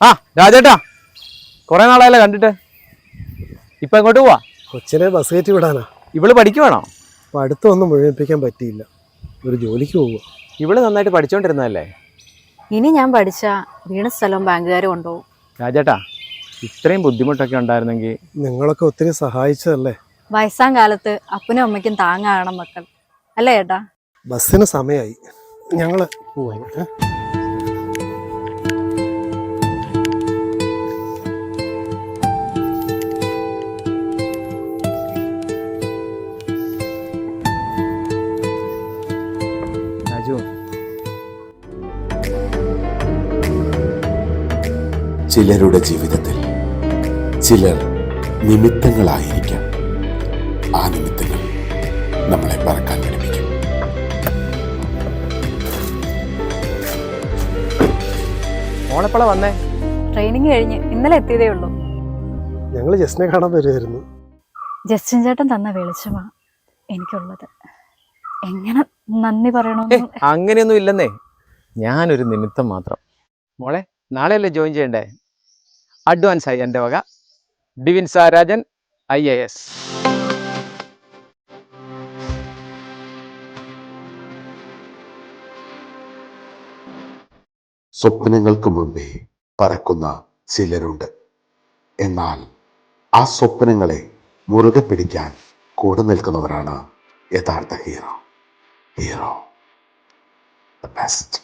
ആ രാജേട്ടാ, കുറെ നാളായല്ലോ കണ്ടിട്ട്. ഇപ്പൊ എങ്ങോട്ട് പോവാ? കൊച്ചിനെ ബസ് കയറ്റി വിടാനാ. ഇവള് പഠിക്കുവാണോ? പഠിത്തമൊന്നും മുഴുമിപ്പിക്കാൻ പറ്റിയില്ല, ഒരു ജോലിക്ക് പോവുക. ഇവള് നന്നായിട്ട് പഠിച്ചോണ്ടിരുന്നതല്ലേ? ഇനി ഞാൻ പഠിച്ച വീണ സ്ഥലവും ബാങ്കുകാർ കൊണ്ടുപോകും. രാജേട്ടാ, ഇത്രയും ബുദ്ധിമുട്ടൊക്കെ ഉണ്ടായിരുന്നെങ്കിൽ. നിങ്ങളൊക്കെ ഒത്തിരി സഹായിച്ചതല്ലേ. വയസ്സാം കാലത്ത് അപ്പനും അമ്മയ്ക്കും താങ്ങാകണം മക്കൾ, അല്ലേ ഏട്ടാ? ബസ്സിന് സമയമായി, ഞങ്ങള് പോവാ. രാജു, ചിലരുടെ ജീവിതത്തിൽ ചിലർ നിമിത്തങ്ങളായിരിക്കാം. ആ നിമിത്തങ്ങൾ നമ്മളെ പറക്കാൻ പഠിപ്പിക്കും. മോളെപ്പള വന്നേ? ട്രെയിനിങ് കഴിഞ്ഞ് ഇന്നലെ എത്തിയതേ ഉള്ളൂ. ഞങ്ങൾ ജസ്റ്റിനെ കാണാൻ വരുമായിരുന്നു. ജസ്റ്റിൻ ചേട്ടൻ തന്ന വെളിച്ചമാ എനിക്കുള്ളത്. എങ്ങനെ നന്ദി പറയണമെന്ന്. അങ്ങനെയൊന്നും ഇല്ലെന്നേ, ഞാനൊരു നിമിത്തം മാത്രം. മോളെ, നാളെയല്ലേ ജോയിൻ ചെയ്യണ്ടേ? അഡ്വാൻസ് ആയി എൻ്റെ വക ഡിവിൻ സാരാജൻ IAS. സ്വപ്നങ്ങൾക്ക് മുമ്പേ പറക്കുന്ന ചിലരുണ്ട്. എന്നാൽ ആ സ്വപ്നങ്ങളെ മുറുകെ പിടിക്കാൻ കൂടെ നിൽക്കുന്നവരാണ് യഥാർത്ഥ ഹീറോ. The best.